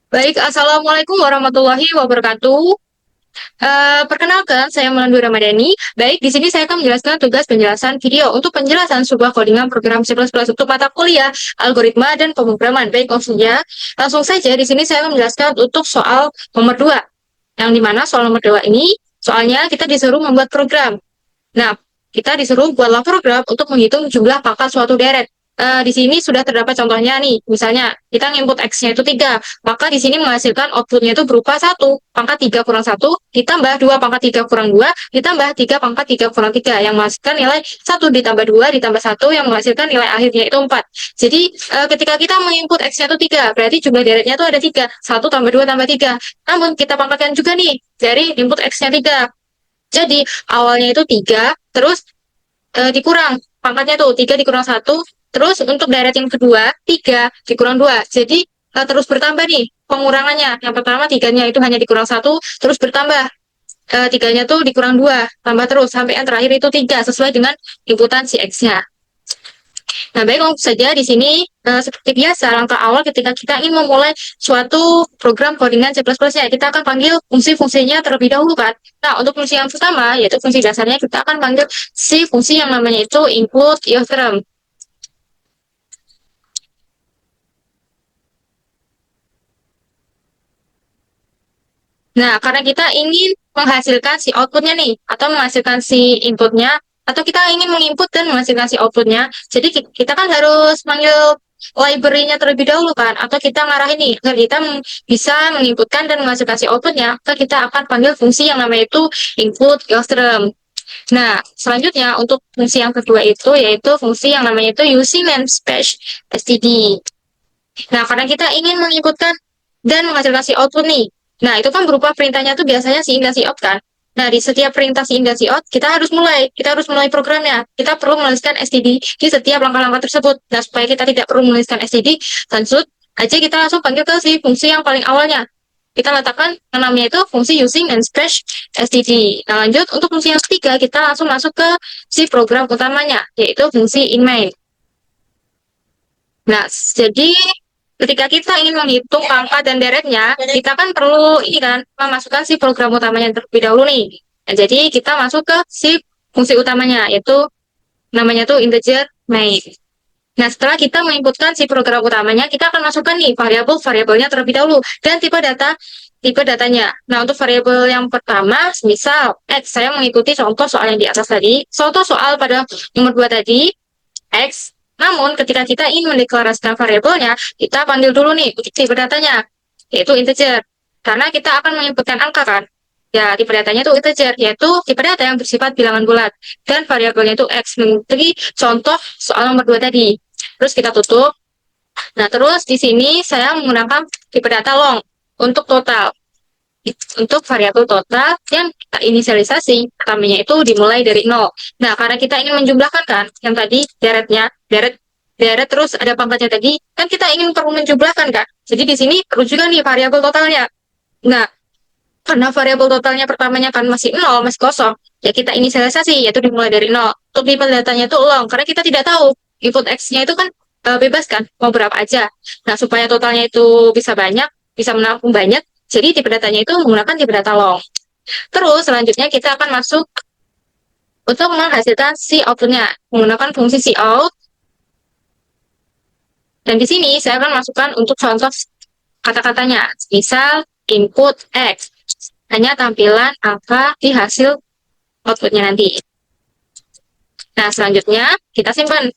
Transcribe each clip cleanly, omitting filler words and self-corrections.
Baik, Assalamualaikum warahmatullahi wabarakatuh. Perkenalkan, saya Melandu Ramadhani. Baik, di sini saya akan menjelaskan tugas penjelasan video untuk penjelasan sebuah codingan program C++ untuk mata kuliah, algoritma, dan pemrograman. Baik, langsung saja di sini saya akan menjelaskan untuk soal nomor 2. Yang dimana soal nomor 2 ini, soalnya kita disuruh membuat program. Nah, kita disuruh buatlah program untuk menghitung jumlah pangkat suatu deret. Di sini sudah terdapat contohnya nih, misalnya kita input X-nya itu 3, maka di sini menghasilkan output-nya itu berupa 1, pangkat 3 kurang 1, ditambah 2 pangkat 3 kurang 2, ditambah 3 pangkat 3 kurang 3, yang menghasilkan nilai 1 ditambah 2 ditambah 1, yang menghasilkan nilai akhirnya itu 4. Jadi, ketika kita menginput X-nya itu 3, berarti jumlah deretnya itu ada 3, 1 tambah 2 tambah 3. Namun, kita pangkatkan juga nih, dari input X-nya 3. Jadi awalnya itu 3, terus dikurang pangkatnya tuh 3 dikurang 1, terus untuk deret yang kedua 3 dikurang 2. Jadi terus bertambah nih pengurangannya. Yang pertama 3-nya itu hanya dikurang 1, terus bertambah 3-nya tuh dikurang 2, tambah terus sampai yang terakhir itu 3 sesuai dengan inputan si X-nya. Nah, baik langsung saja di sini seperti biasa langkah awal ketika kita ingin memulai suatu program codingan C++ ya, kita akan panggil fungsi-fungsinya terlebih dahulu kan. Nah, untuk fungsi yang pertama yaitu fungsi dasarnya kita akan panggil si fungsi yang namanya itu input iotherm. Nah, karena kita ingin menghasilkan si outputnya nih, atau menghasilkan si inputnya, atau kita ingin menginput dan menghasilkan si outputnya, jadi kita kan harus manggil library-nya terlebih dahulu kan, atau kita ngarahin nih, agar kita bisa menginputkan dan menghasilkan si outputnya, maka kita akan panggil fungsi yang namanya itu input iotherm. Nah, selanjutnya untuk fungsi yang kedua itu, yaitu fungsi yang namanya itu using namespace std. Nah, karena kita ingin menginputkan dan menghasilkan si output nih. Nah, itu kan berupa perintahnya tuh biasanya si in dan si out kan. Nah, di setiap perintah si in dan si out, kita harus mulai programnya. Kita perlu menuliskan std di setiap langkah-langkah tersebut. Nah, supaya kita tidak perlu menuliskan std, langsung aja kita langsung panggil ke si fungsi yang paling awalnya. Kita letakkan yang namanya itu fungsi using and space std. Nah, lanjut untuk fungsi yang ketiga, kita langsung masuk ke si program utamanya, yaitu fungsi in main. Nah, jadi ketika kita ingin menghitung pangkat dan deretnya, kita kan perlu ini kan memasukkan si program utamanya terlebih dahulu nih. Nah, jadi kita masuk ke si fungsi utamanya, yaitu namanya tuh integer main. Nah, setelah kita menginputkan si program utamanya, kita akan masukkan nih variabelnya terlebih dahulu dan tipe datanya. Nah, untuk variabel yang pertama, misal X, saya mengikuti contoh soal yang di atas tadi. Contoh soal pada nomor 2 tadi, X. Namun, ketika kita ingin mendeklarasikan variabelnya, kita panggil dulu nih tipe datanya, yaitu integer. Karena kita akan menginputkan angka kan. Ya, tipe datanya itu integer, yaitu tipe data yang bersifat bilangan bulat. Dan variabelnya itu X. Mengikuti contoh soal nomor 2 tadi. Terus kita tutup. Nah, terus di sini saya menggunakan tipe data long untuk total. Untuk variabel total yang kita inisialisasi, pertamanya itu dimulai dari 0. Nah, karena kita ingin menjumlahkan kan, yang tadi deret terus ada pangkatnya tadi, kan kita ingin perlu menjumlahkan kan. Jadi di sini perlu juga nih variabel totalnya. Nah, karena variabel totalnya pertamanya kan masih 0, masih kosong, ya kita inisialisasi, yaitu dimulai dari 0. Untuk tipe datanya itu long, karena kita tidak tahu input X-nya itu kan bebas kan, mau berapa aja. Nah, supaya totalnya itu bisa banyak, bisa menampung banyak, jadi tipe datanya itu menggunakan tipe data long. Terus selanjutnya kita akan masuk untuk menghasilkan si outputnya menggunakan fungsi si out. Dan di sini saya akan masukkan untuk contoh kata-katanya. Misal input X, hanya tampilan angka di hasil outputnya nanti. Nah, selanjutnya kita simpan.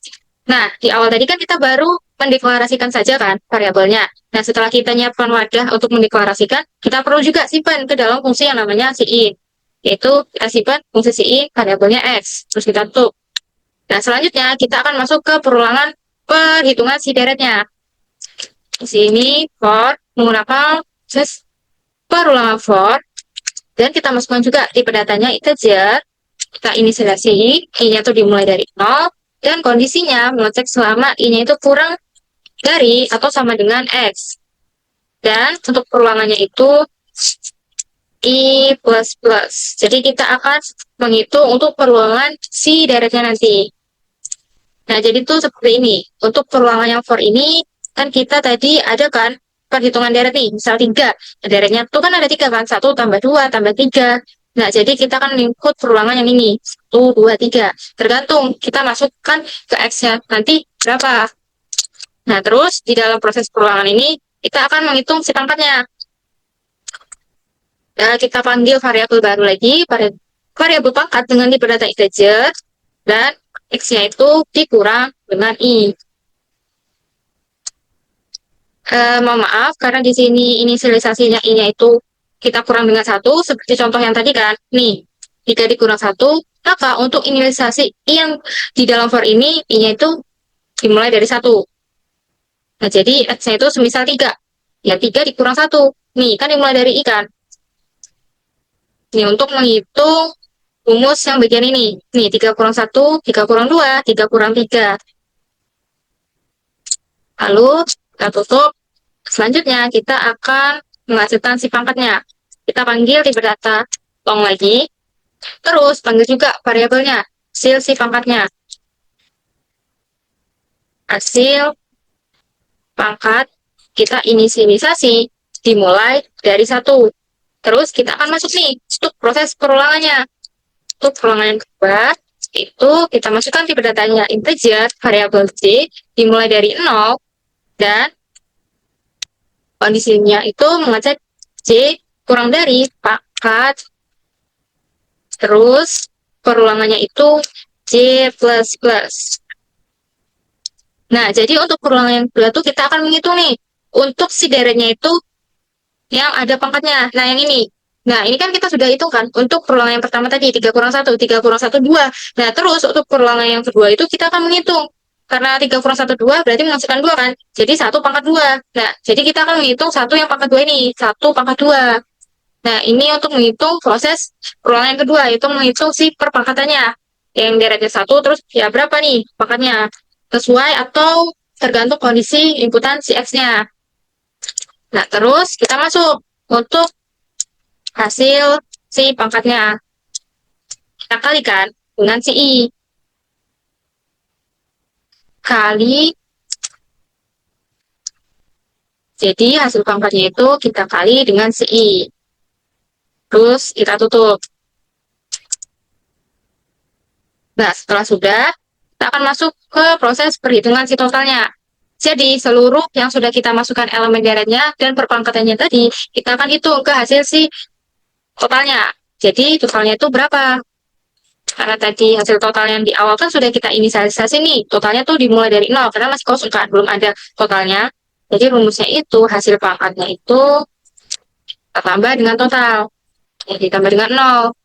Nah, di awal tadi kan kita baru mendeklarasikan saja kan variabelnya. Nah, setelah kita nyiapkan wadah untuk mendeklarasikan, kita perlu juga simpan ke dalam fungsi yang namanya cin. Yaitu kita simpan fungsi cin variabelnya X. Terus kita tutup. Nah, selanjutnya kita akan masuk ke perulangan perhitungan si deretnya. Di sini for menggunakan proses perulangan for, dan kita masukkan juga tipe datanya integer. Kita inisialisasi, i-nya itu dimulai dari 0, dan kondisinya mengecek selama i-nya itu kurang dari atau sama dengan X. Dan untuk perulangannya itu i++. Jadi kita akan menghitung untuk perulangan si deretnya nanti. Nah, jadi itu seperti ini. Untuk perulangan yang for ini, kan kita tadi ada kan perhitungan deret nih, misal 3. Deretnya tuh kan ada 3 kan, 1 tambah 2 tambah 3. Nah, jadi kita akan input perulangan yang ini, 1, 2, 3. Tergantung, kita masukkan ke X-nya nanti berapa. Nah, terus di dalam proses perulangan ini, kita akan menghitung si pangkatnya. Nah, kita panggil variabel baru lagi, variabel pangkat dengan tipe data integer, dan X-nya itu dikurang dengan I. Mohon maaf, karena di sini inisialisasinya I-nya itu kita kurang dengan 1, seperti contoh yang tadi kan. Nih, 3 dikurang 1, maka untuk inisialisasi I yang di dalam for ini, I-nya itu dimulai dari 1. Nah, jadi X-nya itu semisal 3. Ya, 3 dikurang 1. Nih, kan dimulai dari I kan. Nih, untuk menghitung rumus yang bagian ini. Nih, 3 kurang 1, 3 kurang 2, 3 kurang 3. Lalu, kita tutup. Selanjutnya, kita akan menghasilkan si pangkatnya. Kita panggil tipe data long lagi. Terus, panggil juga variabelnya, hasil si pangkatnya. Hasil pangkat kita inisialisasi dimulai dari 1. Terus, kita akan masuk nih, untuk proses perulangannya. Untuk perulangan yang kedua, itu kita masukkan tipe datanya integer, variabel J, dimulai dari 0, dan kondisinya itu mengecek J kurang dari pangkat, terus perulangannya itu J++. Nah, jadi untuk perulangan yang kedua tuh kita akan menghitung nih, untuk si deretnya itu yang ada pangkatnya. Nah, yang ini. Nah, ini kan kita sudah hitung kan, untuk perulangan yang pertama tadi, 3 kurang 1, 3 kurang 1, 2. Nah, terus untuk perulangan yang kedua itu kita akan menghitung. Karena 3 kurang 1, 2 berarti menghasilkan 2 kan. Jadi 1 pangkat 2. Nah, jadi kita akan menghitung 1 yang pangkat 2 ini. 1 pangkat 2. Nah, ini untuk menghitung proses perulangan yang kedua, itu menghitung si perpangkatannya. Yang deretnya 1, terus ya berapa nih pangkatnya. Sesuai atau tergantung kondisi inputan si X-nya. Nah, terus kita masuk untuk hasil si pangkatnya. Kita kalikan dengan si I. Kali, jadi hasil pangkatnya itu kita kali dengan si I. Terus kita tutup. Nah, setelah sudah, kita akan masuk ke proses perhitungan si totalnya. Jadi, seluruh yang sudah kita masukkan elemen deretnya dan perpangkatannya tadi, kita akan hitung ke hasil si totalnya. Jadi, totalnya itu berapa? Karena tadi hasil total yang di awal kan sudah kita inisialisasi nih. Totalnya tuh dimulai dari 0, karena masih kosong kan, belum ada totalnya. Jadi, rumusnya itu, hasil pangkatnya itu kita tambah dengan total. Jadi, tambah dengan 0.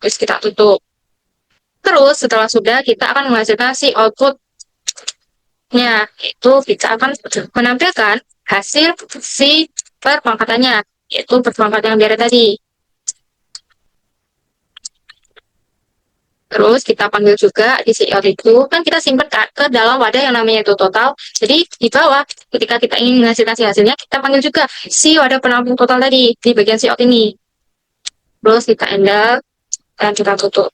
Terus kita tutup. Terus, setelah sudah, kita akan menghasilkan si output-nya. Itu kita akan menampilkan hasil si perpangkatannya, yaitu perpangkatan yang deret tadi. Terus kita panggil juga di out itu, kan kita simpan ke dalam wadah yang namanya itu total. Jadi di bawah, ketika kita ingin menghasilkan si hasilnya, kita panggil juga si wadah penampung total tadi, di bagian out ini. Terus kita enter, dan kita tutup.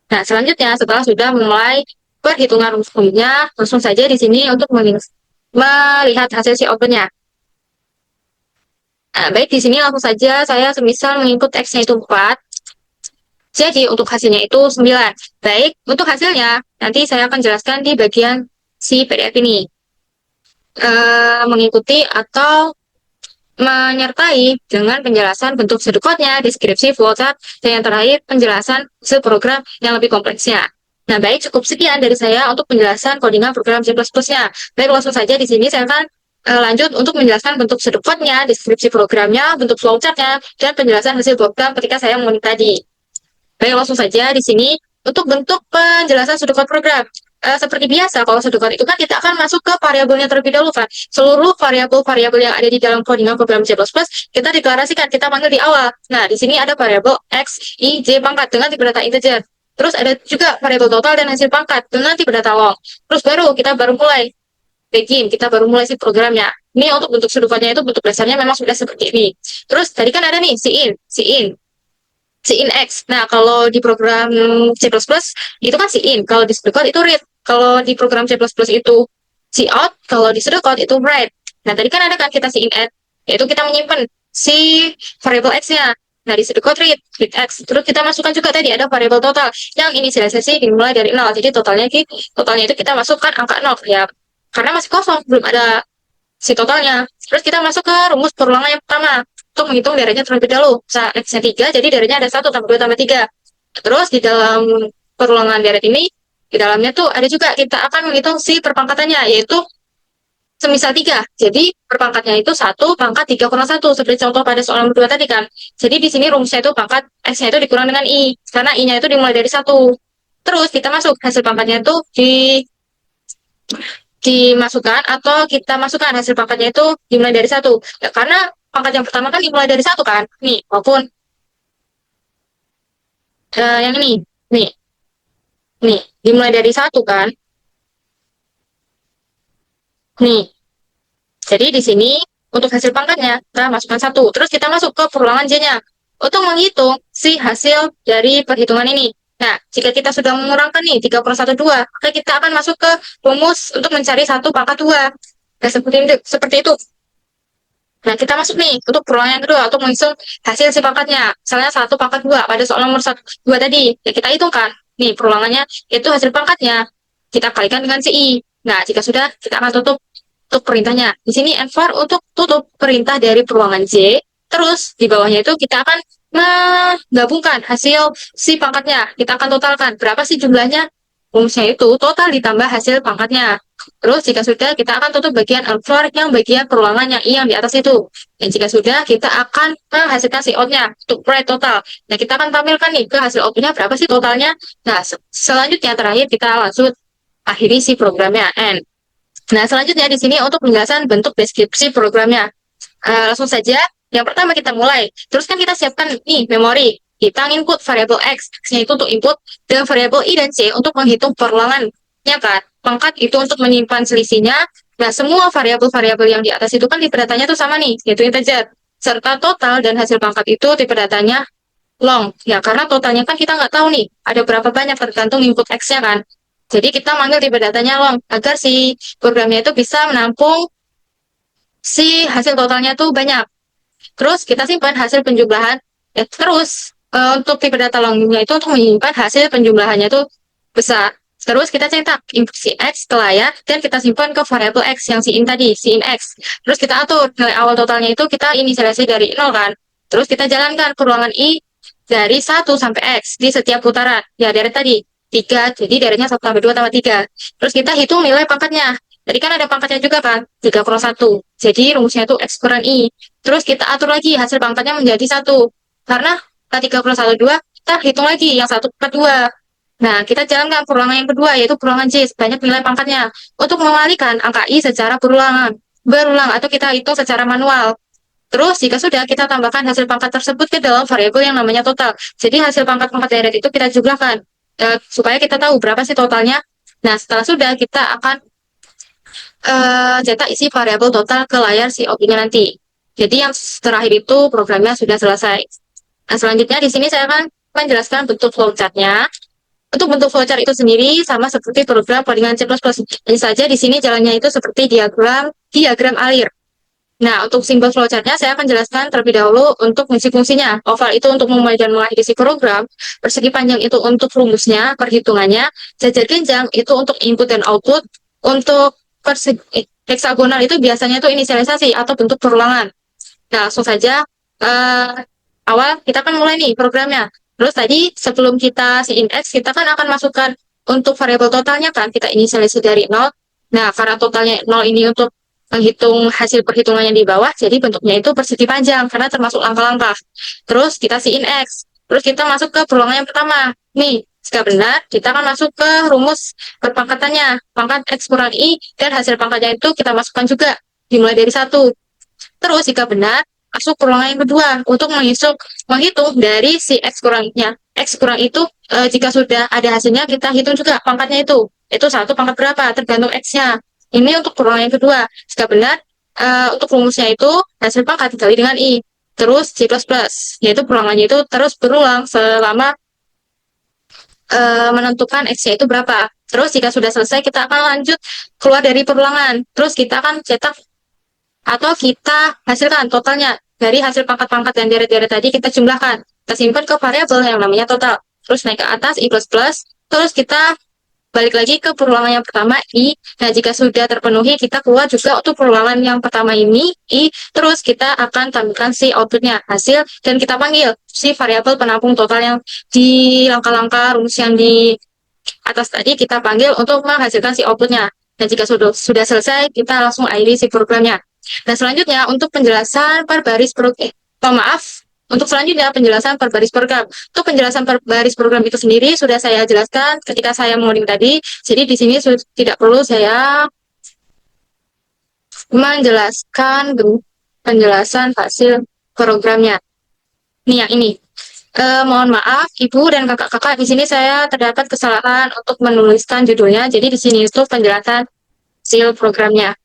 Nah, selanjutnya setelah sudah mulai perhitungan rumusnya, langsung saja di sini untuk melihat hasil si output-nya. Nah, baik, di sini langsung saja saya semisal menginput X-nya itu 4, jadi untuk hasilnya itu 9. Baik, untuk hasilnya nanti saya akan jelaskan di bagian si PDF ini. Mengikuti atau menyertai dengan penjelasan bentuk pseudocode-nya, deskripsi, flowchart, dan yang terakhir penjelasan program yang lebih kompleksnya. Nah, baik, cukup sekian dari saya untuk penjelasan codingan program C++-nya. Baik, langsung saja di sini saya akan lanjut untuk menjelaskan bentuk pseudocode-nya, deskripsi programnya, bentuk flowchart-nya, dan penjelasan hasil program ketika saya mengulik tadi. Baik, langsung saja di sini untuk bentuk penjelasan pseudocode program. Seperti biasa, kalau pseudocode itu kan kita akan masuk ke variabelnya terlebih dahulu kan. Seluruh variabel-variabel yang ada di dalam codingan program C++, kita deklarasikan, kita panggil di awal. Nah, di sini ada variabel X, Y, J pangkat dengan tipe data integer. Terus ada juga variabel total dan hasil pangkat dengan tipe data long. Terus kita baru mulai begin, kita baru mulai si programnya. Ini untuk bentuk pseudocode-nya itu bentuk dasarnya memang sudah seperti ini. Terus tadi kan ada nih cin X. Nah, kalau di program C++ itu kan cin. Kalau di pseudocode itu read. Kalau di program C++ itu Si out, kalau di pseudocode itu write. Nah, tadi kan ada kan kita si init, yaitu kita menyimpan si variable x-nya. Nah, di pseudocode read x. Terus kita masukkan juga tadi ada variable total yang inisialisasi dimulai dari 0. Jadi totalnya itu kita masukkan angka 0 ya. Karena masih kosong, belum ada si totalnya. Terus kita masuk ke rumus perulangan yang pertama untuk menghitung derajatnya terlebih dahulu. Misalnya x-nya 3, jadi derajatnya ada 1 tambah 2 tambah 3. Terus di dalam perulangan deret ini, di dalamnya tuh ada juga kita akan menghitung si perpangkatannya, yaitu semisal 3. Jadi perpangkatnya itu 1 pangkat 3 kurang 1. Seperti contoh pada soal nomor 2 tadi kan. Jadi di sini rumusnya itu pangkat X-nya itu dikurang dengan I. Karena I-nya itu dimulai dari 1. Terus kita masuk hasil pangkatnya itu dimasukkan atau kita masukkan hasil pangkatnya itu dimulai dari 1. Ya, karena pangkat yang pertama kan dimulai dari 1 kan. Nih, maupun yang ini. Nih, nih, dimulai dari 1 kan. Nih, jadi di sini untuk hasil pangkatnya kita masukkan 1. Terus kita masuk ke perulangan J-nya untuk menghitung si hasil dari perhitungan ini. Nah, jika kita sudah mengurangkan nih 3 per 1, 2, maka kita akan masuk ke rumus untuk mencari 1 pangkat 2. Nah, seperti itu. Nah, kita masuk nih untuk perulangan yang kedua untuk menghitung hasil si pangkatnya. Misalnya 1 pangkat 2 pada soal nomor 1, 2 tadi. Ya, kita hitungkan. Nih, perulangannya itu hasil pangkatnya. Kita kalikan dengan si I. Nah, jika sudah, kita akan tutup untuk perintahnya. Di sini envar untuk tutup perintah dari perulangan J. Terus di bawahnya itu kita akan menggabungkan hasil si pangkatnya. Kita akan totalkan berapa sih jumlahnya. Rumusnya itu total ditambah hasil pangkatnya. Terus jika sudah kita akan tutup bagian envar yang bagian perulangan yang I yang di atas itu. Dan jika sudah kita akan menghasilkan si outnya untuk write total. Nah kita akan tampilkan nih ke hasil outputnya berapa sih totalnya. Nah selanjutnya terakhir kita langsung akhiri si programnya N. Nah, selanjutnya di sini untuk penjelasan bentuk deskripsi programnya. Langsung saja, yang pertama kita mulai. Terus kan kita siapkan nih memori. Kita input variabel X. X-nya itu untuk input, dan variabel I dan C untuk menghitung perulangan. Ya kan? Pangkat itu untuk menyimpan selisihnya. Nah, semua variabel-variabel yang di atas itu kan tipe datanya tuh sama nih, yaitu integer. Serta total dan hasil pangkat itu tipe datanya long. Ya, karena totalnya kan kita nggak tahu nih, ada berapa banyak tergantung input X-nya kan. Jadi kita manggil tipe datanya long agar si programnya itu bisa menampung si hasil totalnya tuh banyak. Terus kita simpan hasil penjumlahan. Ya, terus untuk tipe data longnya itu untuk menyimpan hasil penjumlahannya tuh besar. Terus kita cetak input si X ke layar dan kita simpan ke variabel X yang si in tadi, si in X. Terus kita atur nilai awal totalnya itu kita inisialisasi dari 0 kan. Terus kita jalankan perulangan I dari 1 sampai X di setiap putaran. Ya dari tadi 3, jadi darinya 1 tambah 2 tambah 3. Terus kita hitung nilai pangkatnya. Tadi kan ada pangkatnya juga kan, 3 kurang 1. Jadi rumusnya itu X kurang I. Terus kita atur lagi hasil pangkatnya menjadi 1. Karena 3 kurang 1, 2, kita hitung lagi yang 1 per 2. Nah, kita jalankan perulangan yang kedua, yaitu perulangan J, sebanyak nilai pangkatnya. Untuk mengalihkan angka I secara berulang atau kita hitung secara manual. Terus, jika sudah, kita tambahkan hasil pangkat tersebut ke dalam variabel yang namanya total. Jadi, hasil pangkat-pangkat deret itu kita jumlahkan, supaya kita tahu berapa sih totalnya. Nah, setelah sudah, kita akan cetak isi variabel total ke layar si objeknya nanti. Jadi, yang terakhir itu programnya sudah selesai. Nah, selanjutnya di sini saya akan menjelaskan bentuk flowchart-nya. Untuk bentuk flowchart itu sendiri sama seperti program codingan C++. Hanya saja di sini jalannya itu seperti diagram alir. Nah, untuk simbol flowchart-nya saya akan jelaskan terlebih dahulu untuk fungsi-fungsinya. Oval itu untuk memulai dan mengakhiri si program, persegi panjang itu untuk rumusnya, perhitungannya, jajar genjang itu untuk input dan output, untuk heksagonal itu biasanya itu inisialisasi atau bentuk perulangan. Nah, langsung saja awal kita akan mulai nih programnya. Terus tadi sebelum kita si index, kita kan akan masukkan untuk variabel totalnya kan, kita inisialisasi dari 0. Nah, karena totalnya 0 ini untuk menghitung hasil perhitungannya di bawah, jadi bentuknya itu persegi panjang, karena termasuk langkah-langkah. Terus kita si index. Terus kita masuk ke perulangan yang pertama. Nih, jika benar, kita akan masuk ke rumus perpangkatannya. Pangkat X kurang I, dan hasil pangkatnya itu kita masukkan juga, dimulai dari 1. Terus jika benar, masuk perulangan yang kedua untuk menghitung dari si X kurangnya. X kurang itu jika sudah ada hasilnya kita hitung juga pangkatnya itu. Itu 1 pangkat berapa tergantung X-nya. Ini untuk perulangan yang kedua. Jika benar untuk rumusnya itu hasil pangkat dikali dengan I. Terus C++, yaitu perulangannya itu terus berulang selama menentukan X-nya itu berapa. Terus jika sudah selesai, kita akan lanjut keluar dari perulangan. Terus kita akan cetak atau kita hasilkan totalnya dari hasil pangkat-pangkat dan deret-deret tadi kita jumlahkan. Kita simpan ke variabel yang namanya total. Terus naik ke atas, I++. Terus kita balik lagi ke perulangan yang pertama, I. Nah, jika sudah terpenuhi, kita keluar juga untuk perulangan yang pertama ini, I. Terus kita akan tampilkan si outputnya, hasil, dan kita panggil si variabel penampung total yang di langkah-langkah rumus yang di atas tadi kita panggil untuk menghasilkan si outputnya. Dan jika sudah selesai, kita langsung akhiri si programnya. Dan selanjutnya, untuk penjelasan per baris program, maaf, untuk selanjutnya penjelasan per baris program. Untuk penjelasan per baris program itu sendiri sudah saya jelaskan ketika saya mengoding tadi. Jadi di sini tidak perlu saya menjelaskan penjelasan hasil programnya. Ini yang ini. Mohon maaf, Ibu dan kakak-kakak, di sini saya terdapat kesalahan untuk menuliskan judulnya. Jadi di sini itu penjelasan hasil programnya.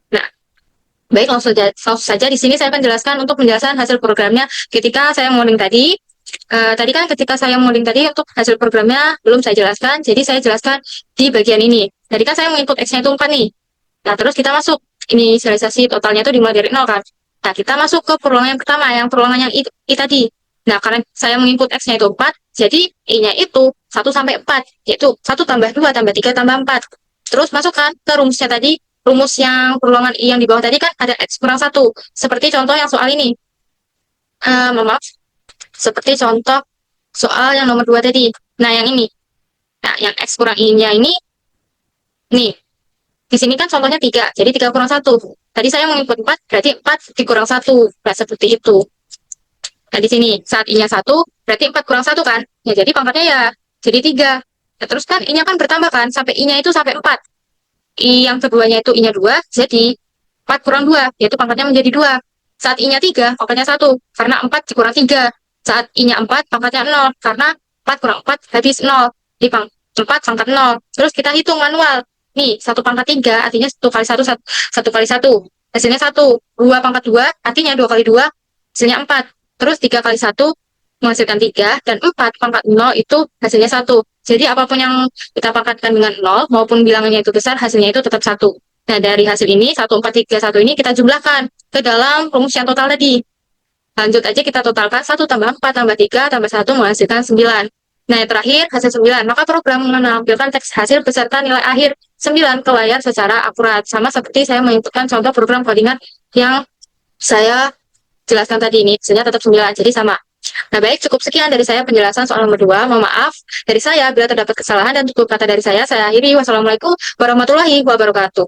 Nah, baik, langsung saja di sini saya akan jelaskan untuk penjelasan hasil programnya ketika saya mengoding tadi. Tadi kan ketika saya mengoding tadi untuk hasil programnya belum saya jelaskan, jadi saya jelaskan di bagian ini. Tadi kan saya menginput X-nya itu 4 nih. Nah, terus kita masuk inisialisasi totalnya itu dimulai dari 0 kan. Nah, kita masuk ke perulangan yang pertama, yang perulangan yang I tadi. Nah, karena saya menginput X-nya itu 4, jadi I-nya itu 1 sampai 4, yaitu 1 tambah 2 tambah 3 tambah 4. Terus masukkan ke rumusnya tadi, rumus yang perulangan I yang di bawah tadi kan ada X kurang 1. Seperti contoh yang soal ini. Maaf, seperti contoh soal yang nomor 2 tadi. Nah, yang ini. Nah, yang X kurang I-nya ini, nih. Di sini kan contohnya 3, jadi 3 kurang 1. Tadi saya menginput 4, berarti 4 dikurang 1. Nah, seperti itu. Nah, di sini saat I-nya 1, berarti 4 kurang 1 kan? Ya, jadi pangkatnya ya jadi 3. Nah, terus kan I-nya kan bertambah kan, sampai I-nya itu sampai 4. I yang keduanya itu I-nya 2, jadi 4 kurang 2, yaitu pangkatnya menjadi 2. Saat I-nya 3, pangkatnya 1, karena 4 dikurang 3. Saat I-nya 4, pangkatnya 0, karena 4 kurang 4 habis 0. Di 4 pangkat 0. Terus kita hitung manual. Nih, 1 pangkat 3, artinya 1 kali 1, 1 kali 1. Hasilnya 1. 2 pangkat 2, artinya 2 kali 2, hasilnya 4. Terus 3 kali 1 menghasilkan 3, dan 4 pangkat 0 itu hasilnya 1. Jadi apapun yang kita pangkatkan dengan 0, maupun bilangannya itu besar, hasilnya itu tetap 1. Nah, dari hasil ini, 1, 4, 3, 1 ini kita jumlahkan ke dalam rumus yang total tadi. Lanjut aja kita totalkan 1 tambah 4 tambah 3 tambah 1 menghasilkan 9. Nah, yang terakhir hasil 9. Maka program menampilkan teks hasil beserta nilai akhir 9 ke layar secara akurat. Sama seperti saya menginputkan contoh program codingan yang saya jelaskan tadi ini. Hasilnya tetap 9, jadi sama. Nah, baik, cukup sekian dari saya penjelasan soal nomor 2. Mohon maaf dari saya bila terdapat kesalahan dan tutur kata dari saya akhiri. Wassalamualaikum warahmatullahi wabarakatuh.